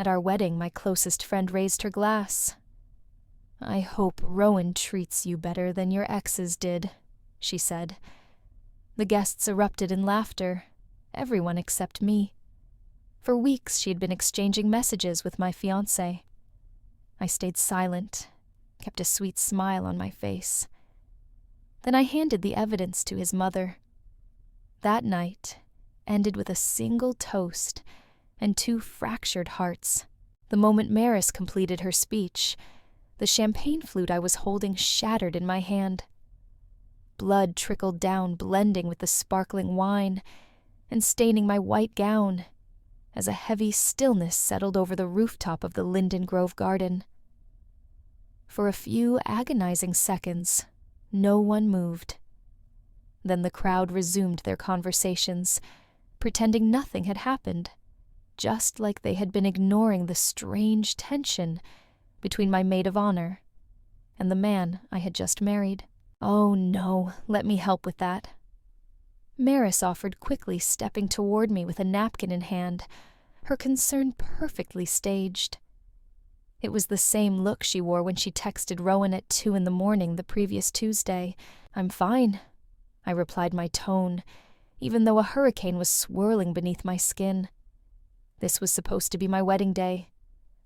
At our wedding, my closest friend raised her glass. "I hope Rowan treats you better than your exes did," she said. The guests erupted in laughter, everyone except me. For weeks she had been exchanging messages with my fiancé. I stayed silent, kept a sweet smile on my face. Then I handed the evidence to his mother. That night ended with a single toast and 2 fractured hearts. The moment Maris completed her speech, the champagne flute I was holding shattered in my hand. Blood trickled down, blending with the sparkling wine and staining my white gown, as a heavy stillness settled over the rooftop of the Linden Grove garden. For a few agonizing seconds, no one moved. Then the crowd resumed their conversations, pretending nothing had happened, just like they had been ignoring the strange tension between my maid of honor and the man I had just married. "Oh no, let me help with that." Maris offered quickly, stepping toward me with a napkin in hand, her concern perfectly staged. It was the same look she wore when she texted Rowan at 2 a.m. the previous Tuesday. "I'm fine," I replied, my tone, even though a hurricane was swirling beneath my skin. This was supposed to be my wedding day,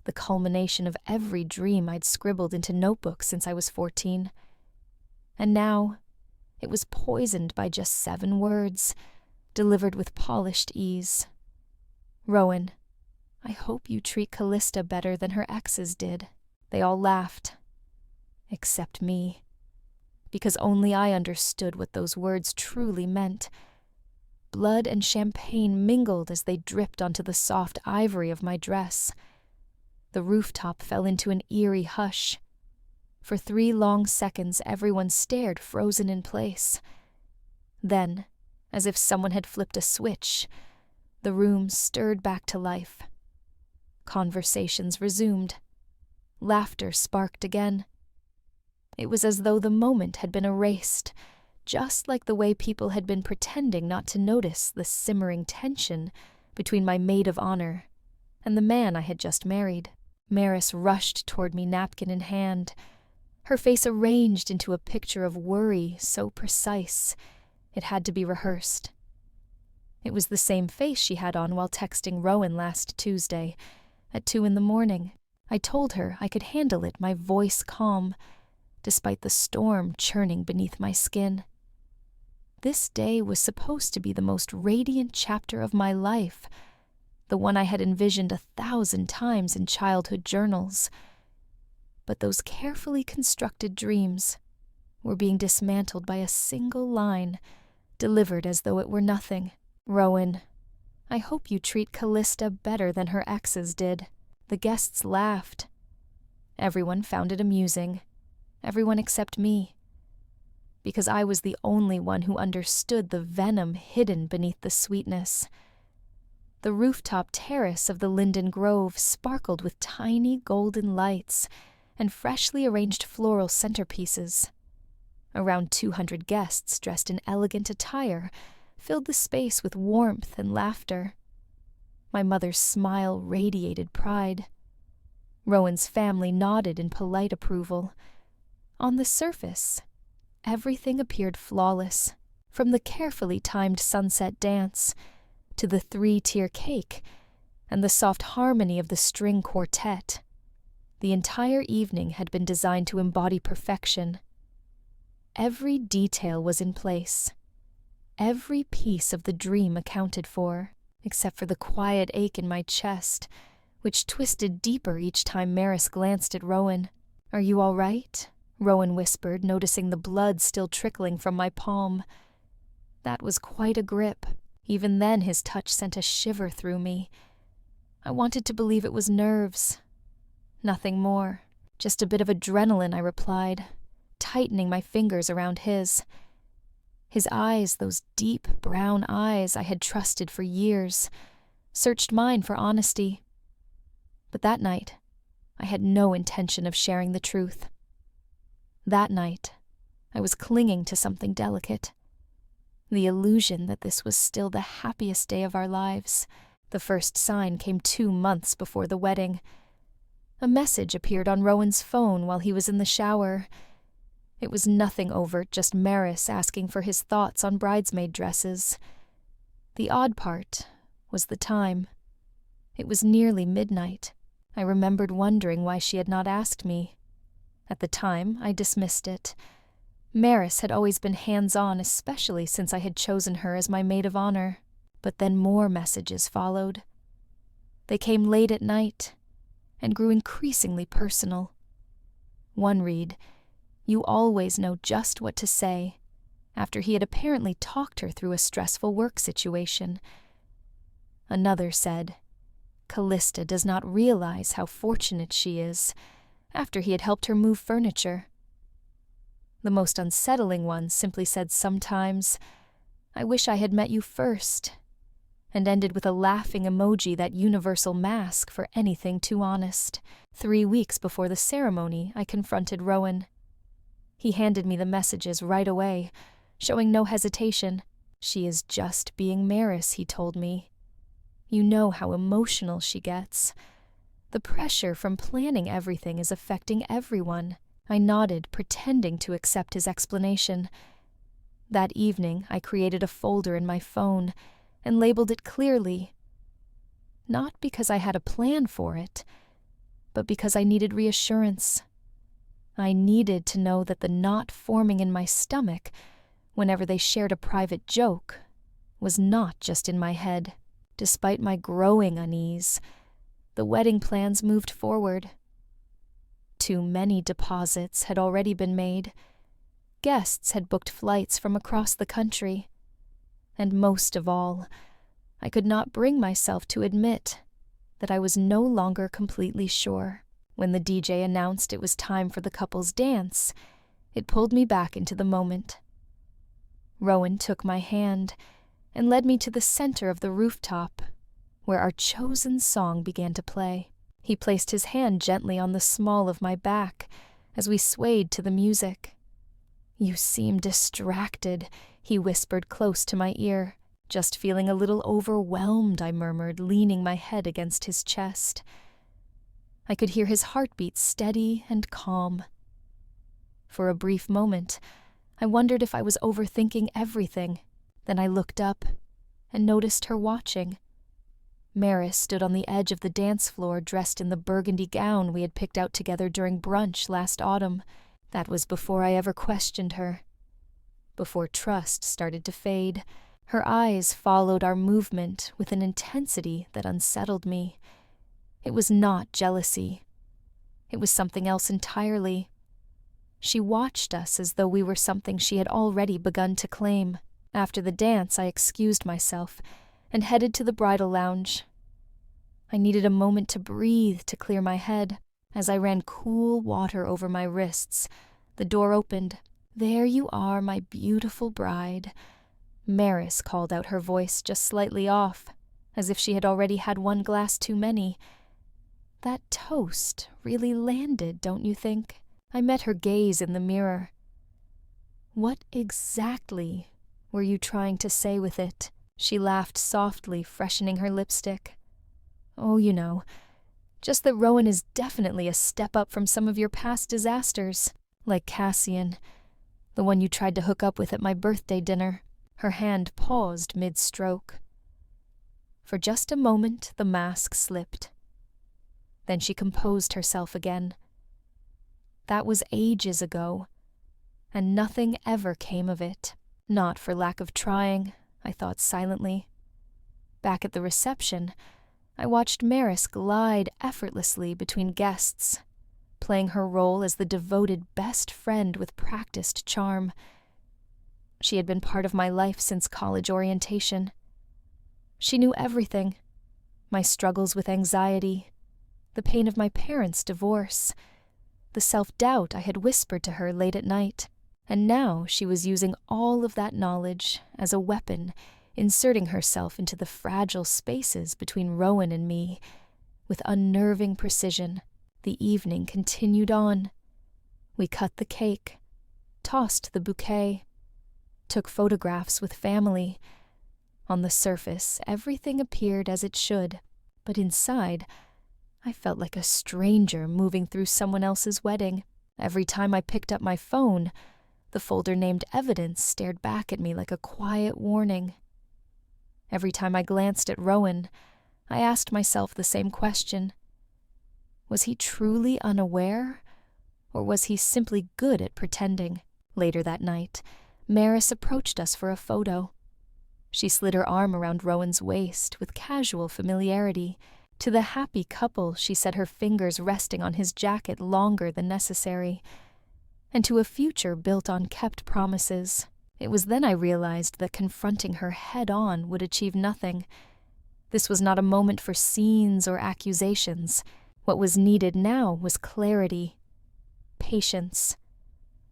the culmination of every dream I'd scribbled into notebooks since I was 14. And now, it was poisoned by just 7 words, delivered with polished ease. "Rowan, I hope you treat Callista better than her exes did." They all laughed, except me, because only I understood what those words truly meant. Blood and champagne mingled as they dripped onto the soft ivory of my dress. The rooftop fell into an eerie hush. For 3 long seconds, everyone stared, frozen in place. Then, as if someone had flipped a switch, the room stirred back to life. Conversations resumed. Laughter sparked again. It was as though the moment had been erased, just like the way people had been pretending not to notice the simmering tension between my maid of honor and the man I had just married. Maris rushed toward me, napkin in hand, her face arranged into a picture of worry so precise it had to be rehearsed. It was the same face she had on while texting Rowan last Tuesday at 2 a.m. I told her I could handle it, my voice calm, despite the storm churning beneath my skin. This day was supposed to be the most radiant chapter of my life, the one I had envisioned 1,000 times in childhood journals. But those carefully constructed dreams were being dismantled by a single line, delivered as though it were nothing. "Rowan, I hope you treat Callista better than her exes did." The guests laughed. Everyone found it amusing, everyone except me, because I was the only one who understood the venom hidden beneath the sweetness. The rooftop terrace of the Linden Grove sparkled with tiny golden lights and freshly arranged floral centerpieces. Around 200 guests dressed in elegant attire filled the space with warmth and laughter. My mother's smile radiated pride. Rowan's family nodded in polite approval. On the surface, everything appeared flawless, from the carefully timed sunset dance to the 3-tier cake and the soft harmony of the string quartet. The entire evening had been designed to embody perfection. Every detail was in place. Every piece of the dream accounted for, except for the quiet ache in my chest, which twisted deeper each time Maris glanced at Rowan. "Are you all right?" Rowan whispered, noticing the blood still trickling from my palm. That was quite a grip. Even then his touch sent a shiver through me. I wanted to believe it was nerves. "Nothing more. Just a bit of adrenaline," I replied, tightening my fingers around his. His eyes, those deep brown eyes I had trusted for years, searched mine for honesty. But that night, I had no intention of sharing the truth. That night, I was clinging to something delicate. The illusion that this was still the happiest day of our lives. The first sign came 2 months before the wedding. A message appeared on Rowan's phone while he was in the shower. It was nothing overt, just Maris asking for his thoughts on bridesmaid dresses. The odd part was the time. It was nearly midnight. I remembered wondering why she had not asked me. At the time, I dismissed it. Maris had always been hands-on, especially since I had chosen her as my maid of honor. But then more messages followed. They came late at night and grew increasingly personal. One read, "You always know just what to say," after he had apparently talked her through a stressful work situation. Another said, "Callista does not realize how fortunate she is," after he had helped her move furniture. The most unsettling one simply said sometimes, "I wish I had met you first," and ended with a laughing emoji, that universal mask for anything too honest. 3 weeks before the ceremony, I confronted Rowan. He handed me the messages right away, showing no hesitation. "She is just being Maris," he told me. "You know how emotional she gets. The pressure from planning everything is affecting everyone." I nodded, pretending to accept his explanation. That evening, I created a folder in my phone and labeled it clearly. Not because I had a plan for it, but because I needed reassurance. I needed to know that the knot forming in my stomach whenever they shared a private joke was not just in my head. Despite my growing unease, the wedding plans moved forward. Too many deposits had already been made. Guests had booked flights from across the country. And most of all, I could not bring myself to admit that I was no longer completely sure. When the DJ announced it was time for the couple's dance, it pulled me back into the moment. Rowan took my hand and led me to the center of the rooftop, where our chosen song began to play. He placed his hand gently on the small of my back as we swayed to the music. "You seem distracted," he whispered close to my ear. "Just feeling a little overwhelmed," I murmured, leaning my head against his chest. I could hear his heartbeat steady and calm. For a brief moment, I wondered if I was overthinking everything. Then I looked up and noticed her watching. Maris stood on the edge of the dance floor, dressed in the burgundy gown we had picked out together during brunch last autumn. That was before I ever questioned her. Before trust started to fade, her eyes followed our movement with an intensity that unsettled me. It was not jealousy. It was something else entirely. She watched us as though we were something she had already begun to claim. After the dance, I excused myself and headed to the bridal lounge. I needed a moment to breathe, to clear my head. As I ran cool water over my wrists, the door opened. "There you are, my beautiful bride." Maris called out, her voice just slightly off, as if she had already had 1 glass too many. That toast really landed, don't you think? I met her gaze in the mirror. "What exactly were you trying to say with it?" She laughed softly, freshening her lipstick. "Oh, you know, just that Rowan is definitely a step up from some of your past disasters, like Cassian, the one you tried to hook up with at my birthday dinner." Her hand paused mid-stroke. For just a moment, the mask slipped. Then she composed herself again. "That was ages ago, and nothing ever came of it. Not for lack of trying," I thought silently. Back at the reception, I watched Maris glide effortlessly between guests, playing her role as the devoted best friend with practiced charm. She had been part of my life since college orientation. She knew everything: my struggles with anxiety, the pain of my parents' divorce, the self-doubt I had whispered to her late at night. And now she was using all of that knowledge as a weapon, inserting herself into the fragile spaces between Rowan and me with unnerving precision. The evening continued on. We cut the cake, tossed the bouquet, took photographs with family, On the surface, everything appeared as it should, but inside, I felt like a stranger moving through someone else's wedding. Every time I picked up my phone, the folder named Evidence stared back at me like a quiet warning. Every time I glanced at Rowan, I asked myself the same question. Was he truly unaware, or was he simply good at pretending? Later that night, Maris approached us for a photo. She slid her arm around Rowan's waist with casual familiarity. To the happy couple, she said, her fingers resting on his jacket longer than necessary, and to a future built on kept promises. It was then I realized that confronting her head-on would achieve nothing. This was not a moment for scenes or accusations. What was needed now was clarity, patience,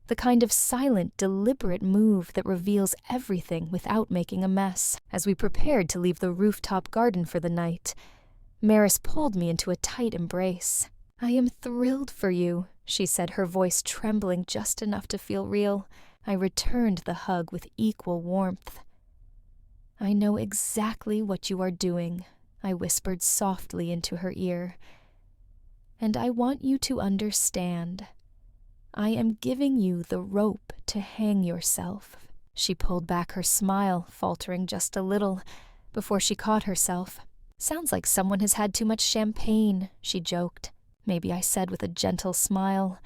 the kind of silent, deliberate move that reveals everything without making a mess. As we prepared to leave the rooftop garden for the night, Maris pulled me into a tight embrace. "I am thrilled for you," she said, her voice trembling just enough to feel real. I returned the hug with equal warmth. "I know exactly what you are doing," I whispered softly into her ear. "And I want you to understand. I am giving you the rope to hang yourself." She pulled back her smile, faltering just a little, before she caught herself. "Sounds like someone has had too much champagne," she joked. Maybe I said with a gentle smile.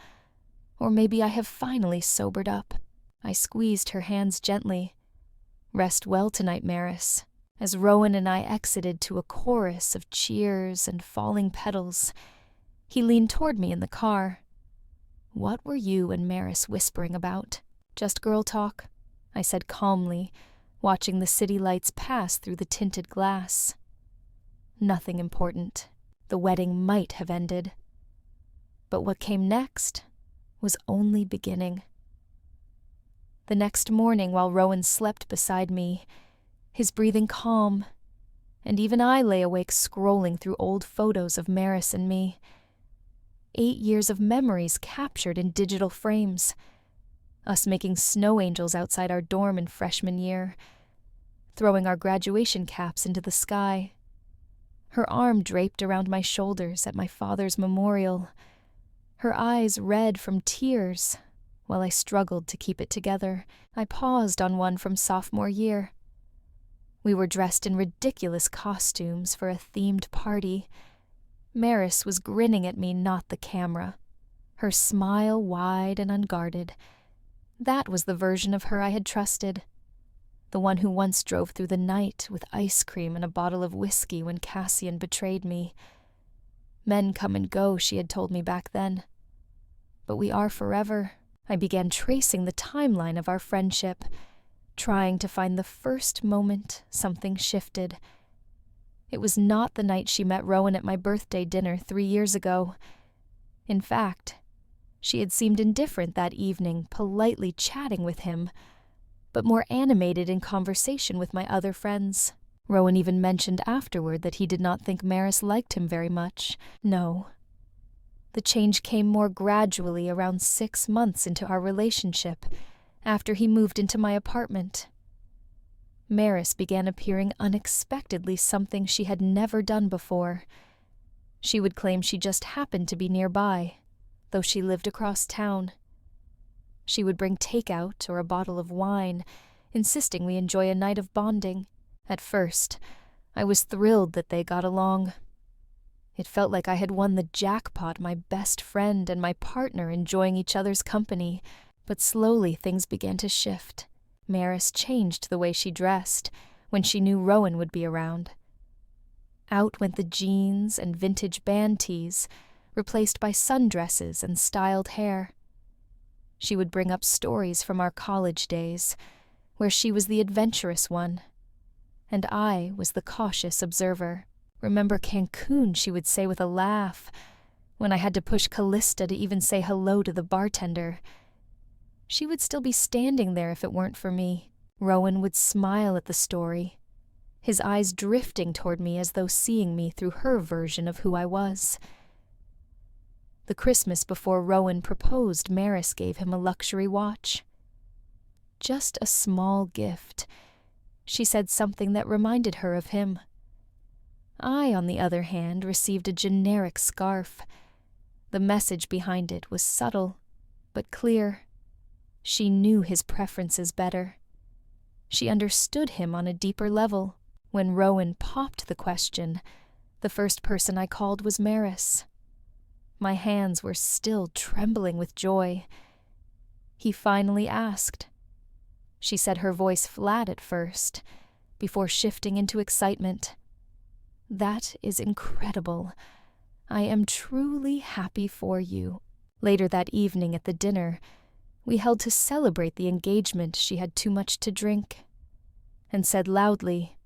Or maybe I have finally sobered up. I squeezed her hands gently. "Rest well tonight, Maris." As Rowan and I exited to a chorus of cheers and falling petals, he leaned toward me in the car. "What were you and Maris whispering about?" "Just girl talk," I said calmly, watching the city lights pass through the tinted glass. Nothing important. The wedding might have ended. But what came next was only beginning. The next morning, while Rowan slept beside me, his breathing calm, and even I lay awake scrolling through old photos of Maris and me. 8 years of memories captured in digital frames. Us making snow angels outside our dorm in freshman year, throwing our graduation caps into the sky. Her arm draped around my shoulders at my father's memorial, her eyes red from tears, while I struggled to keep it together. I paused on one from sophomore year. We were dressed in ridiculous costumes for a themed party. Maris was grinning at me, not the camera, her smile wide and unguarded. That was the version of her I had trusted, the one who once drove through the night with ice cream and a bottle of whiskey when Cassian betrayed me. Men come and go, she had told me back then. But we are forever. I began tracing the timeline of our friendship, trying to find the first moment something shifted. It was not the night she met Rowan at my birthday dinner 3 years ago. In fact, she had seemed indifferent that evening, politely chatting with him, but more animated in conversation with my other friends. Rowan even mentioned afterward that he did not think Maris liked him very much. No. The change came more gradually around 6 months into our relationship, after he moved into my apartment. Maris began appearing unexpectedly something she had never done before. She would claim she just happened to be nearby, though she lived across town. She would bring takeout or a bottle of wine, insisting we enjoy a night of bonding. At first, I was thrilled that they got along. It felt like I had won the jackpot, my best friend and my partner enjoying each other's company, but slowly things began to shift. Maris changed the way she dressed when she knew Rowan would be around. Out went the jeans and vintage band tees, replaced by sundresses and styled hair. She would bring up stories from our college days, where she was the adventurous one, and I was the cautious observer. "Remember Cancun," she would say with a laugh, when I had to push Callista to even say hello to the bartender. She would still be standing there if it weren't for me. Rowan would smile at the story, his eyes drifting toward me as though seeing me through her version of who I was. The Christmas before Rowan proposed, Maris gave him a luxury watch. Just a small gift. she said something that reminded her of him. I, on the other hand, received a generic scarf. The message behind it was subtle, but clear. She knew his preferences better. She understood him on a deeper level. When Rowan popped the question, the first person I called was Maris. My hands were still trembling with joy. He finally asked. She said, her voice flat at first, before shifting into excitement. "That is incredible. I am truly happy for you." Later that evening at the dinner, we held to celebrate the engagement she had too much to drink, and said loudly,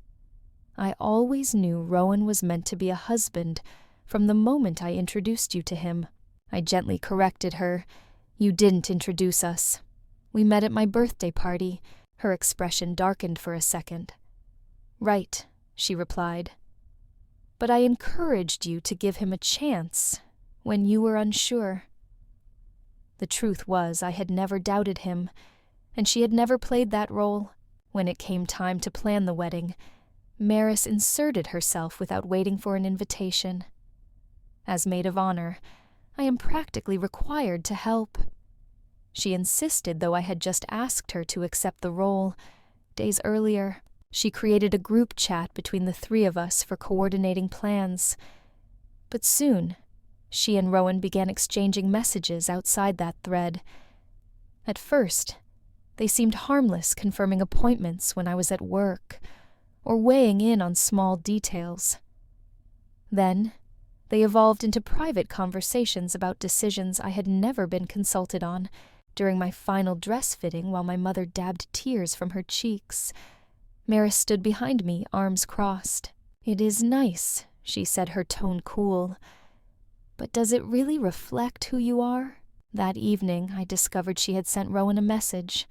"I always knew Rowan was meant to be a husband from the moment I introduced you to him." I gently corrected her. "You didn't introduce us. We met at my birthday party." Her expression darkened for a second. "Right," she replied. "But I encouraged you to give him a chance when you were unsure." The truth was, I had never doubted him, and she had never played that role. When it came time to plan the wedding, Maris inserted herself without waiting for an invitation. As maid of honor, I am practically required to help. She insisted, though I had just asked her to accept the role. Days earlier, she created a group chat between the three of us for coordinating plans. But soon, she and Rowan began exchanging messages outside that thread. At first, they seemed harmless, confirming appointments when I was at work, or weighing in on small details. Then, they evolved into private conversations about decisions I had never been consulted on. During my final dress fitting, while my mother dabbed tears from her cheeks, Maris stood behind me, arms crossed. "It is nice," she said, her tone cool. "But does it really reflect who you are?" That evening, I discovered she had sent Rowan a message.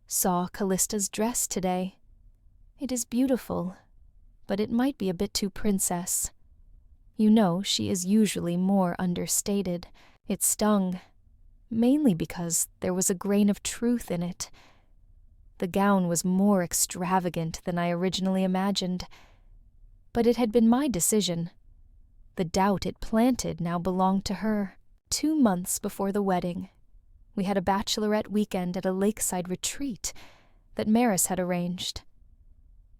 "Saw Callista's dress today. It is beautiful, but it might be a bit too princess. You know, she is usually more understated." It stung, mainly because there was a grain of truth in it. The gown was more extravagant than I originally imagined, but it had been my decision. The doubt it planted now belonged to her. 2 months before the wedding, we had a bachelorette weekend at a lakeside retreat that Maris had arranged.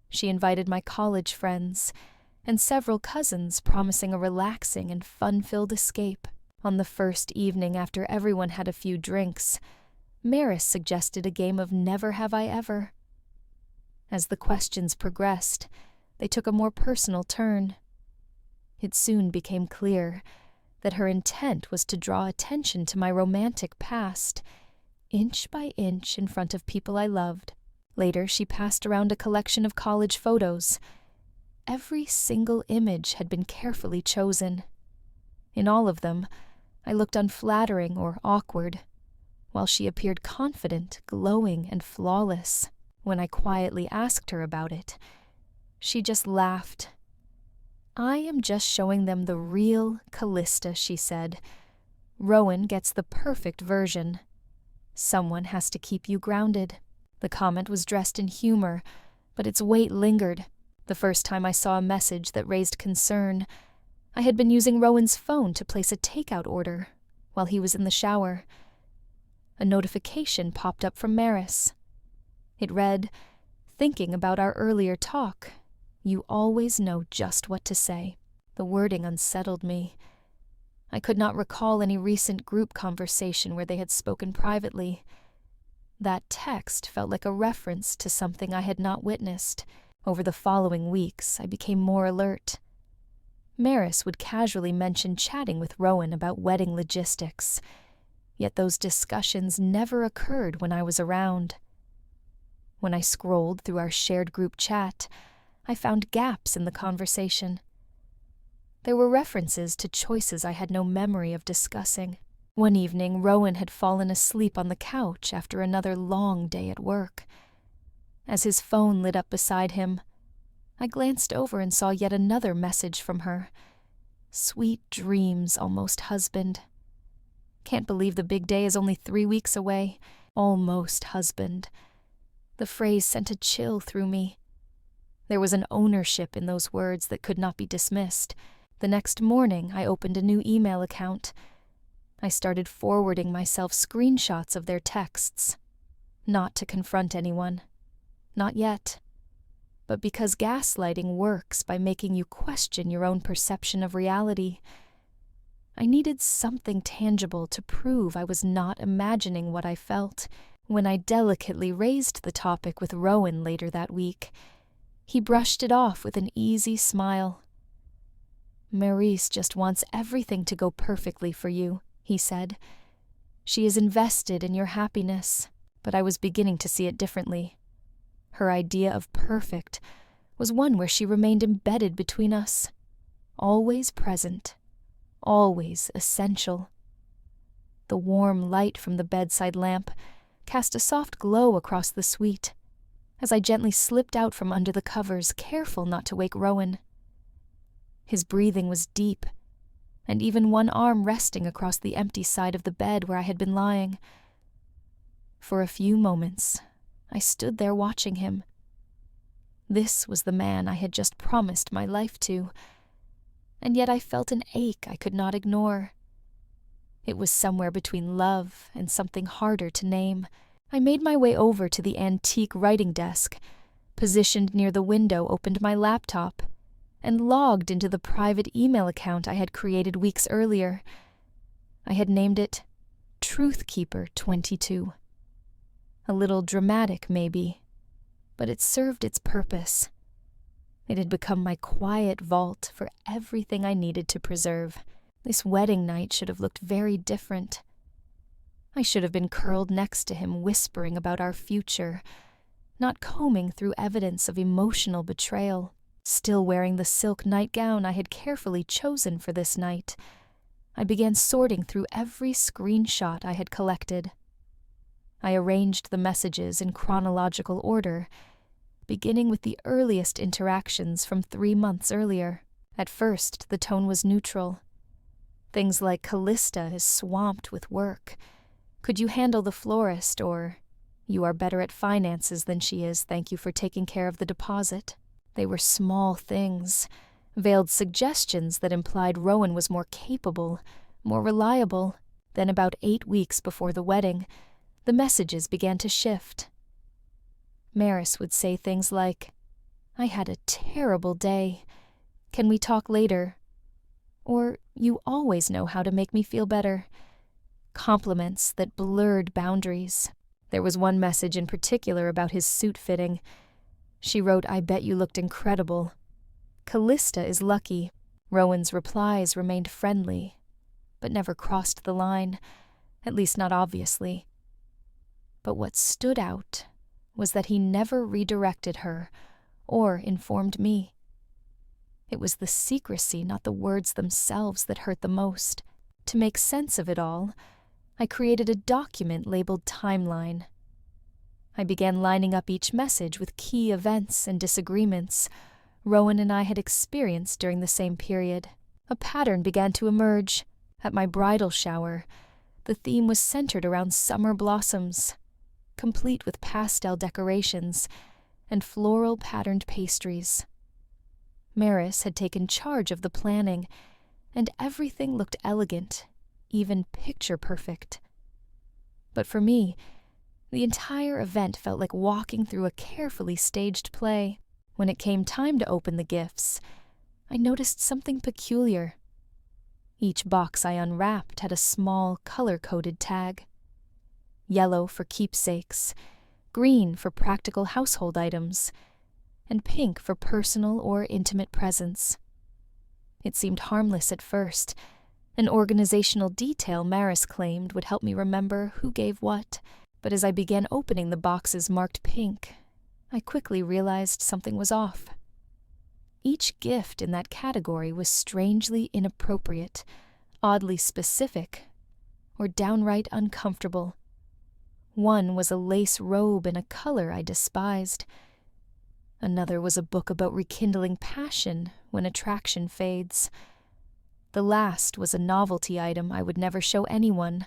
She invited my college friends and several cousins, promising a relaxing and fun-filled escape. On the first evening, after everyone had a few drinks, Maris suggested a game of Never Have I Ever. As the questions progressed, they took a more personal turn. It soon became clear that her intent was to draw attention to my romantic past, inch by inch in front of people I loved. Later, she passed around a collection of college photos. Every single image had been carefully chosen. In all of them, I looked unflattering or awkward, while she appeared confident, glowing, and flawless. When I quietly asked her about it, she just laughed. "I am just showing them the real Callista," she said. "Rowan gets the perfect version. Someone has to keep you grounded." The comment was dressed in humor, but its weight lingered. The first time I saw a message that raised concern, I had been using Rowan's phone to place a takeout order while he was in the shower. A notification popped up from Maris. It read, "Thinking about our earlier talk. You always know just what to say." The wording unsettled me. I could not recall any recent group conversation where they had spoken privately. That text felt like a reference to something I had not witnessed. Over the following weeks, I became more alert. Maris would casually mention chatting with Rowan about wedding logistics, yet those discussions never occurred when I was around. When I scrolled through our shared group chat, I found gaps in the conversation. There were references to choices I had no memory of discussing. One evening, Rowan had fallen asleep on the couch after another long day at work. As his phone lit up beside him, I glanced over and saw yet another message from her. "Sweet dreams, almost husband. Can't believe the big day is only 3 weeks away. Almost husband." The phrase sent a chill through me. There was an ownership in those words that could not be dismissed. The next morning, I opened a new email account. I started forwarding myself screenshots of their texts. Not to confront anyone. Not yet. But because gaslighting works by making you question your own perception of reality, I needed something tangible to prove I was not imagining what I felt. When I delicately raised the topic with Rowan later that week, he brushed it off with an easy smile. "Maurice just wants everything to go perfectly for you," he said. "She is invested in your happiness," but I was beginning to see it differently. Her idea of perfect was one where she remained embedded between us, always present, always essential. The warm light from the bedside lamp cast a soft glow across the suite as I gently slipped out from under the covers, careful not to wake Rowan. His breathing was deep, and even one arm resting across the empty side of the bed where I had been lying. For a few moments, I stood there watching him. This was the man I had just promised my life to, and yet I felt an ache I could not ignore. It was somewhere between love and something harder to name. I made my way over to the antique writing desk, positioned near the window, opened my laptop, and logged into the private email account I had created weeks earlier. I had named it Truthkeeper 22. A little dramatic, maybe, but it served its purpose. It had become my quiet vault for everything I needed to preserve. This wedding night should have looked very different. I should have been curled next to him, whispering about our future, not combing through evidence of emotional betrayal. Still wearing the silk nightgown I had carefully chosen for this night, I began sorting through every screenshot I had collected. I arranged the messages in chronological order, beginning with the earliest interactions from 3 months earlier. At first, the tone was neutral. Things like "Callista is swamped with work. Could you handle the florist?" or "You are better at finances than she is, thank you for taking care of the deposit." They were small things, veiled suggestions that implied Rowan was more capable, more reliable. Then about 8 weeks before the wedding, the messages began to shift. Maris would say things like, "I had a terrible day. Can we talk later?" Or, "You always know how to make me feel better." Compliments that blurred boundaries. There was one message in particular about his suit fitting. She wrote, "I bet you looked incredible." "Callista is lucky." Rowan's replies remained friendly, but never crossed the line, at least not obviously. But what stood out was that he never redirected her or informed me. It was the secrecy, not the words themselves, that hurt the most. To make sense of it all, I created a document labeled Timeline. I began lining up each message with key events and disagreements Rowan and I had experienced during the same period. A pattern began to emerge. At my bridal shower, the theme was centered around summer blossoms, complete with pastel decorations and floral patterned pastries. Maris had taken charge of the planning, and everything looked elegant, even picture-perfect. But for me, the entire event felt like walking through a carefully staged play. When it came time to open the gifts, I noticed something peculiar. Each box I unwrapped had a small, color-coded tag. Yellow for keepsakes, green for practical household items, and pink for personal or intimate presents. It seemed harmless at first, an organizational detail Maris claimed would help me remember who gave what. But as I began opening the boxes marked pink, I quickly realized something was off. Each gift in that category was strangely inappropriate, oddly specific, or downright uncomfortable. One was a lace robe in a color I despised. Another was a book about rekindling passion when attraction fades. The last was a novelty item I would never show anyone,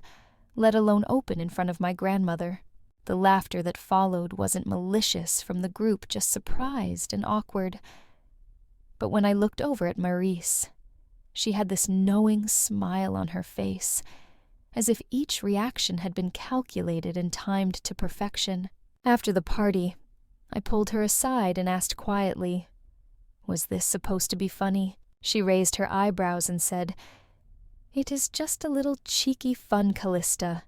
let alone open in front of my grandmother. The laughter that followed wasn't malicious from the group, just surprised and awkward. But when I looked over at Maurice, she had this knowing smile on her face, as if each reaction had been calculated and timed to perfection. After the party, I pulled her aside and asked quietly, "Was this supposed to be funny?" She raised her eyebrows and said, "It is just a little cheeky fun, Callista.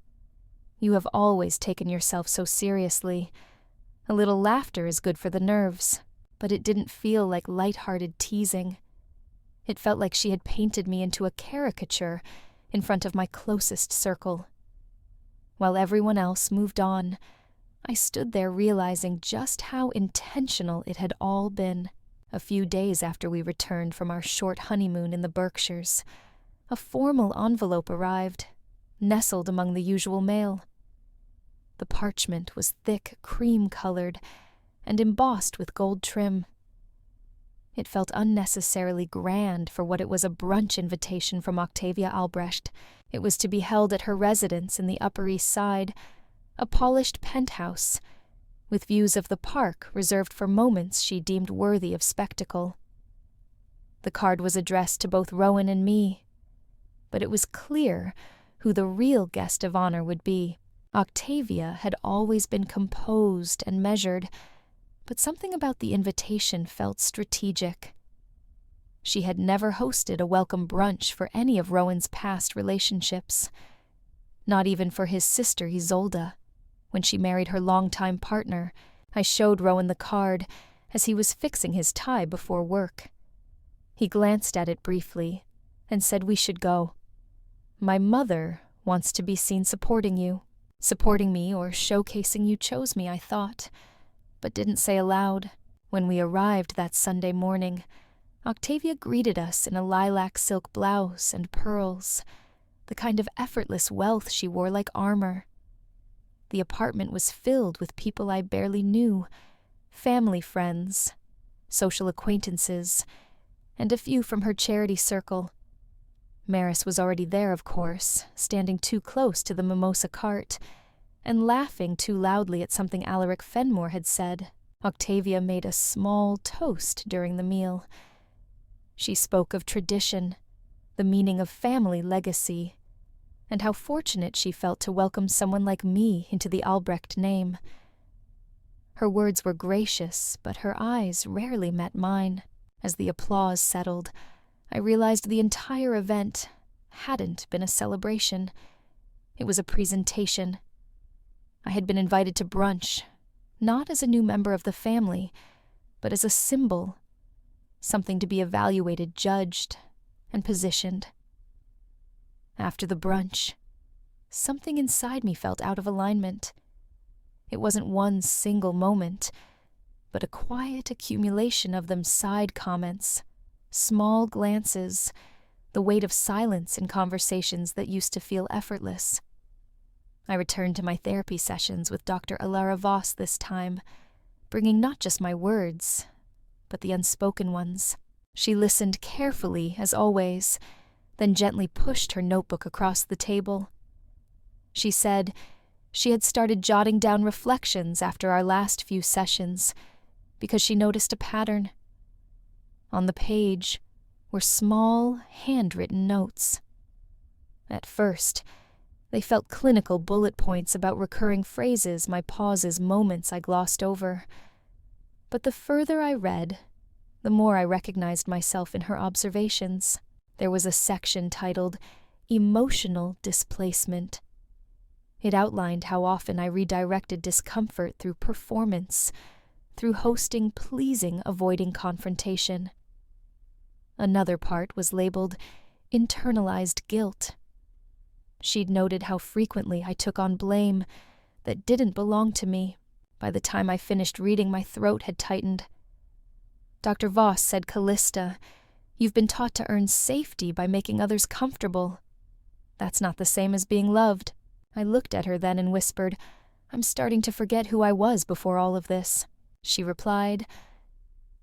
You have always taken yourself so seriously. A little laughter is good for the nerves." But it didn't feel like light-hearted teasing. It felt like she had painted me into a caricature in front of my closest circle. While everyone else moved on, I stood there realizing just how intentional it had all been. A few days after we returned from our short honeymoon in the Berkshires, a formal envelope arrived, nestled among the usual mail. The parchment was thick, cream-colored, and embossed with gold trim. It felt unnecessarily grand for what it was, a brunch invitation from Octavia Albrecht. It was to be held at her residence in the Upper East Side, a polished penthouse, with views of the park reserved for moments she deemed worthy of spectacle. The card was addressed to both Rowan and me, but it was clear who the real guest of honor would be. Octavia had always been composed and measured, but something about the invitation felt strategic. She had never hosted a welcome brunch for any of Rowan's past relationships, not even for his sister Isolde. When she married her longtime partner, I showed Rowan the card as he was fixing his tie before work. He glanced at it briefly and said we should go. "My mother wants to be seen supporting you." Supporting me or showcasing you chose me, I thought, but didn't say aloud. When we arrived that Sunday morning, Octavia greeted us in a lilac silk blouse and pearls, the kind of effortless wealth she wore like armor. The apartment was filled with people I barely knew, family friends, social acquaintances, and a few from her charity circle. Maris was already there, of course, standing too close to the mimosa cart, and laughing too loudly at something Alaric Fenmore had said. Octavia made a small toast during the meal. She spoke of tradition, the meaning of family legacy, and how fortunate she felt to welcome someone like me into the Albrecht name. Her words were gracious, but her eyes rarely met mine. As the applause settled, I realized the entire event hadn't been a celebration. It was a presentation. I had been invited to brunch, not as a new member of the family, but as a symbol, something to be evaluated, judged, and positioned. After the brunch, something inside me felt out of alignment. It wasn't one single moment, but a quiet accumulation of them: side comments, small glances, the weight of silence in conversations that used to feel effortless. I returned to my therapy sessions with Dr. Alara Voss this time, bringing not just my words, but the unspoken ones. She listened carefully, as always, then gently pushed her notebook across the table. She said she had started jotting down reflections after our last few sessions, because she noticed a pattern. On the page were small, handwritten notes. At first, they felt clinical bullet points about recurring phrases, my pauses, moments I glossed over. But the further I read, the more I recognized myself in her observations. There was a section titled Emotional Displacement. It outlined how often I redirected discomfort through performance, through hosting pleasing, avoiding confrontation. Another part was labeled internalized guilt. She'd noted how frequently I took on blame that didn't belong to me. By the time I finished reading, my throat had tightened. Dr. Voss said, "Callista, you've been taught to earn safety by making others comfortable. That's not the same as being loved." I looked at her then and whispered, "I'm starting to forget who I was before all of this." She replied,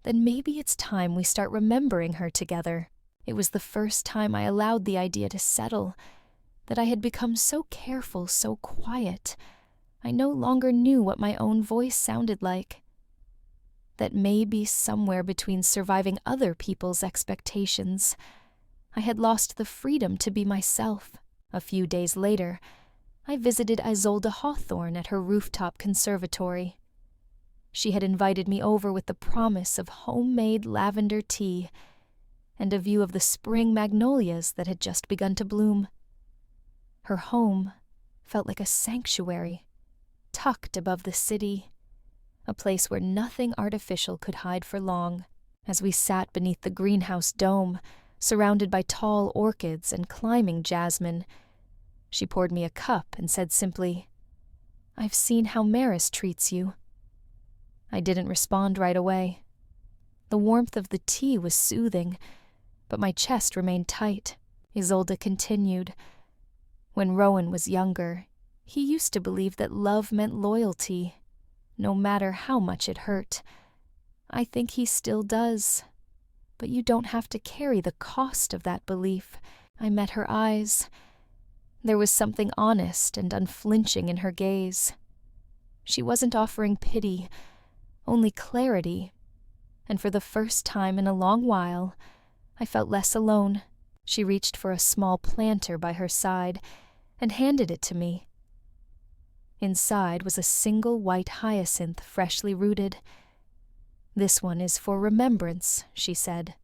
"Then maybe it's time we start remembering her together." It was the first time I allowed the idea to settle, that I had become so careful, so quiet, I no longer knew what my own voice sounded like. That maybe somewhere between surviving other people's expectations, I had lost the freedom to be myself. A few days later, I visited Isolde Hawthorne at her rooftop conservatory. She had invited me over with the promise of homemade lavender tea and a view of the spring magnolias that had just begun to bloom. Her home felt like a sanctuary, tucked above the city, a place where nothing artificial could hide for long. As we sat beneath the greenhouse dome, surrounded by tall orchids and climbing jasmine, she poured me a cup and said simply, "I've seen how Maris treats you." I didn't respond right away. The warmth of the tea was soothing, but my chest remained tight. Isolde continued, "When Rowan was younger, he used to believe that love meant loyalty, no matter how much it hurt. I think he still does. But you don't have to carry the cost of that belief." I met her eyes. There was something honest and unflinching in her gaze. She wasn't offering pity, only clarity, and for the first time in a long while, I felt less alone. She reached for a small planter by her side and handed it to me. Inside was a single white hyacinth freshly rooted. "This one is for remembrance," she said.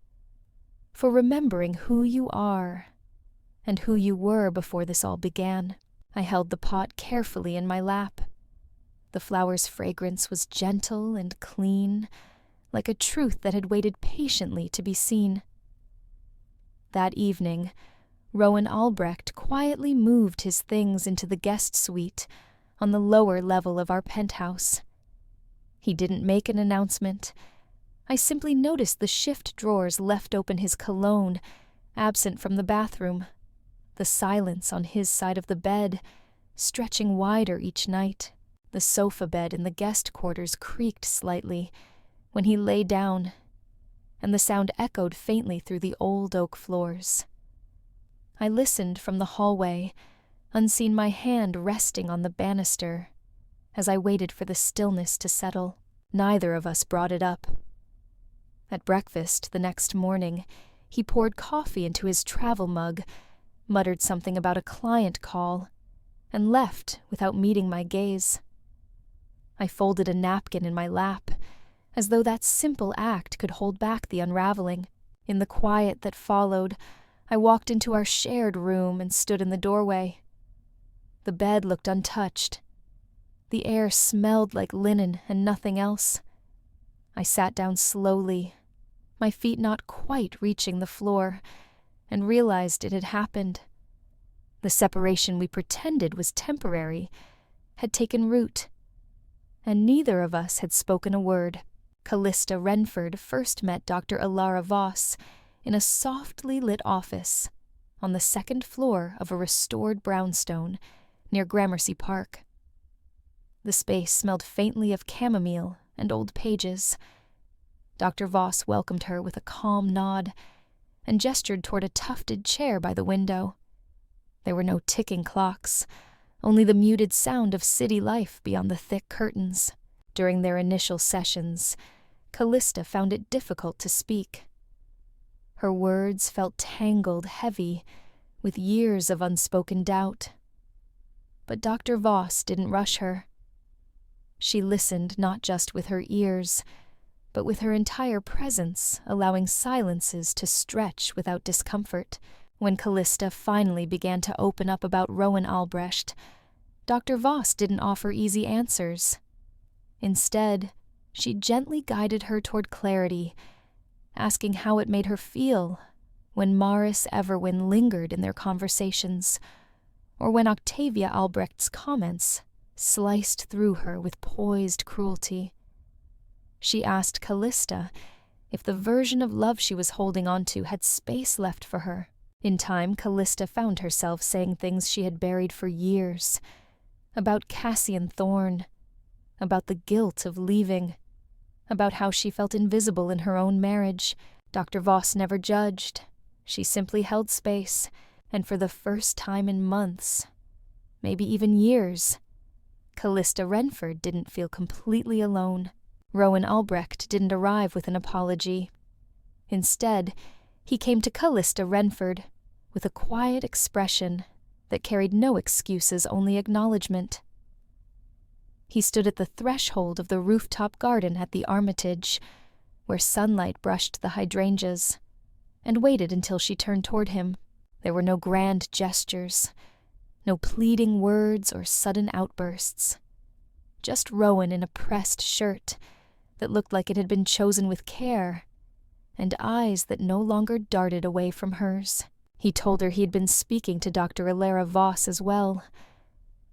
"For remembering who you are, and who you were before this all began." I held the pot carefully in my lap. The flower's fragrance was gentle and clean, like a truth that had waited patiently to be seen. That evening, Rowan Albrecht quietly moved his things into the guest suite on the lower level of our penthouse. He didn't make an announcement. I simply noticed the shift drawers left open his cologne, absent from the bathroom, the silence on his side of the bed, stretching wider each night. The sofa bed in the guest quarters creaked slightly when he lay down, and the sound echoed faintly through the old oak floors. I listened from the hallway, unseen my hand resting on the banister, as I waited for the stillness to settle. Neither of us brought it up. At breakfast the next morning, he poured coffee into his travel mug, muttered something about a client call, and left without meeting my gaze. I folded a napkin in my lap, as though that simple act could hold back the unraveling. In the quiet that followed, I walked into our shared room and stood in the doorway. The bed looked untouched. The air smelled like linen and nothing else. I sat down slowly, my feet not quite reaching the floor, and realized it had happened. The separation we pretended was temporary had taken root, and neither of us had spoken a word. Callista Renford first met Dr. Alara Voss in a softly lit office on the second floor of a restored brownstone near Gramercy Park. The space smelled faintly of chamomile and old pages. Dr. Voss welcomed her with a calm nod and gestured toward a tufted chair by the window. There were no ticking clocks, only the muted sound of city life beyond the thick curtains. During their initial sessions, Callista found it difficult to speak. Her words felt tangled, heavy, with years of unspoken doubt. But Dr. Voss didn't rush her. She listened not just with her ears, but with her entire presence, allowing silences to stretch without discomfort. When Callista finally began to open up about Rowan Albrecht, Dr. Voss didn't offer easy answers. Instead, she gently guided her toward clarity, asking how it made her feel when Maris Everwin lingered in their conversations, or when Octavia Albrecht's comments sliced through her with poised cruelty. She asked Callista if the version of love she was holding onto had space left for her. In time, Callista found herself saying things she had buried for years, about Cassian Thorne, about the guilt of leaving, about how she felt invisible in her own marriage. Dr. Voss never judged. She simply held space, and for the first time in months, maybe even years, Callista Renford didn't feel completely alone. Rowan Albrecht didn't arrive with an apology. Instead, he came to Callista Renford with a quiet expression that carried no excuses, only acknowledgement. He stood at the threshold of the rooftop garden at the Armitage, where sunlight brushed the hydrangeas, and waited until she turned toward him. There were no grand gestures, no pleading words or sudden outbursts. Just Rowan in a pressed shirt that looked like it had been chosen with care, and eyes that no longer darted away from hers. He told her he had been speaking to Dr. Alara Voss as well,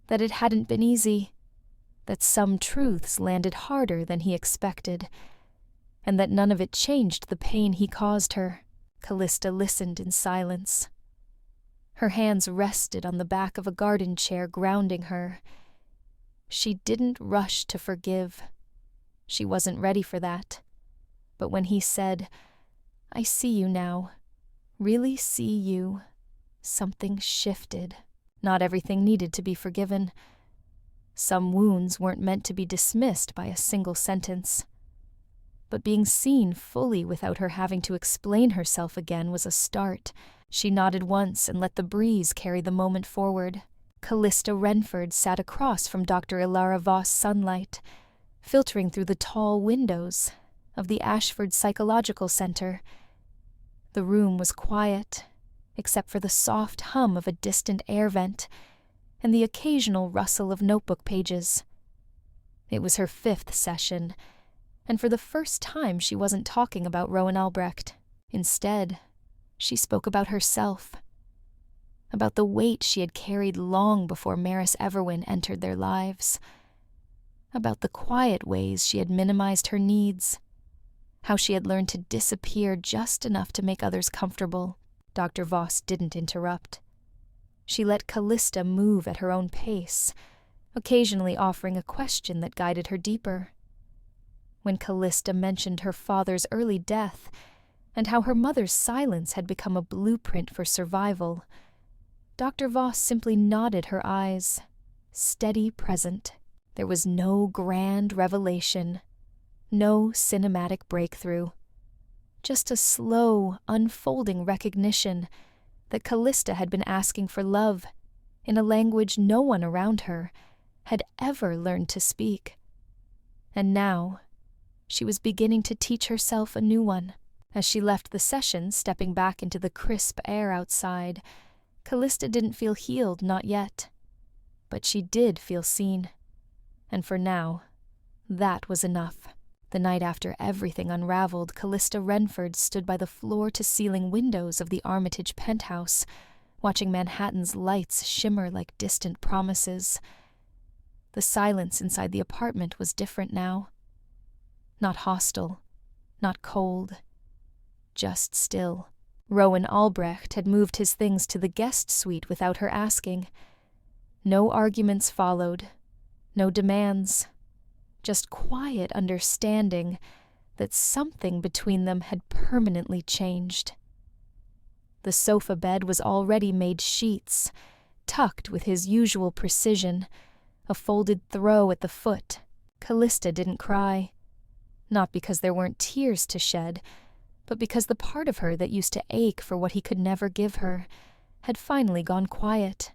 that it hadn't been easy, that some truths landed harder than he expected, and that none of it changed the pain he caused her. Callista listened in silence. Her hands rested on the back of a garden chair, grounding her. She didn't rush to forgive. She wasn't ready for that. But when he said, "I see you now, really see you," something shifted. Not everything needed to be forgiven. Some wounds weren't meant to be dismissed by a single sentence. But being seen fully without her having to explain herself again was a start. She nodded once and let the breeze carry the moment forward. Callista Renford sat across from Dr. Alara Voss' sunlight, filtering through the tall windows of the Ashford Psychological Center. The room was quiet, except for the soft hum of a distant air vent and the occasional rustle of notebook pages. It was her 5th session, and for the first time she wasn't talking about Rowan Albrecht. Instead, she spoke about herself, about the weight she had carried long before Maris Everwin entered their lives, about the quiet ways she had minimized her needs, how she had learned to disappear just enough to make others comfortable. Dr. Voss didn't interrupt. She let Callista move at her own pace, occasionally offering a question that guided her deeper. When Callista mentioned her father's early death and how her mother's silence had become a blueprint for survival, Dr. Voss simply nodded her eyes, steady, present. There was no grand revelation, no cinematic breakthrough, just a slow, unfolding recognition that Callista had been asking for love in a language no one around her had ever learned to speak. And now, she was beginning to teach herself a new one. As she left the session, stepping back into the crisp air outside, Callista didn't feel healed, not yet. But she did feel seen. And for now, that was enough. The night after everything unraveled, Callista Renford stood by the floor-to-ceiling windows of the Armitage penthouse, watching Manhattan's lights shimmer like distant promises. The silence inside the apartment was different now. Not hostile, not cold, just still. Rowan Albrecht had moved his things to the guest suite without her asking. No arguments followed, no demands, just quiet understanding that something between them had permanently changed. The sofa bed was already made sheets, tucked with his usual precision, a folded throw at the foot. Callista didn't cry, not because there weren't tears to shed, but because the part of her that used to ache for what he could never give her had finally gone quiet.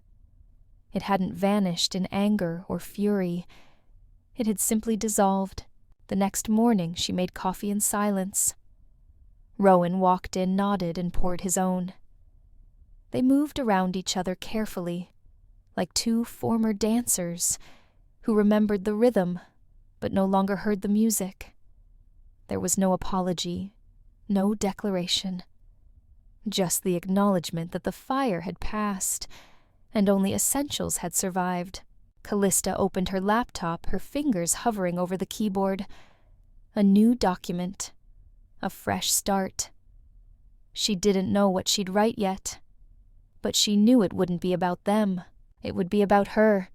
It hadn't vanished in anger or fury. It had simply dissolved. The next morning she made coffee in silence. Rowan walked in, nodded, and poured his own. They moved around each other carefully, like two former dancers who remembered the rhythm but no longer heard the music. There was no apology, no declaration, just the acknowledgement that the fire had passed and only essentials had survived. Callista opened her laptop, her fingers hovering over the keyboard. A new document, a fresh start. She didn't know what she'd write yet, but she knew it wouldn't be about them. It would be about her.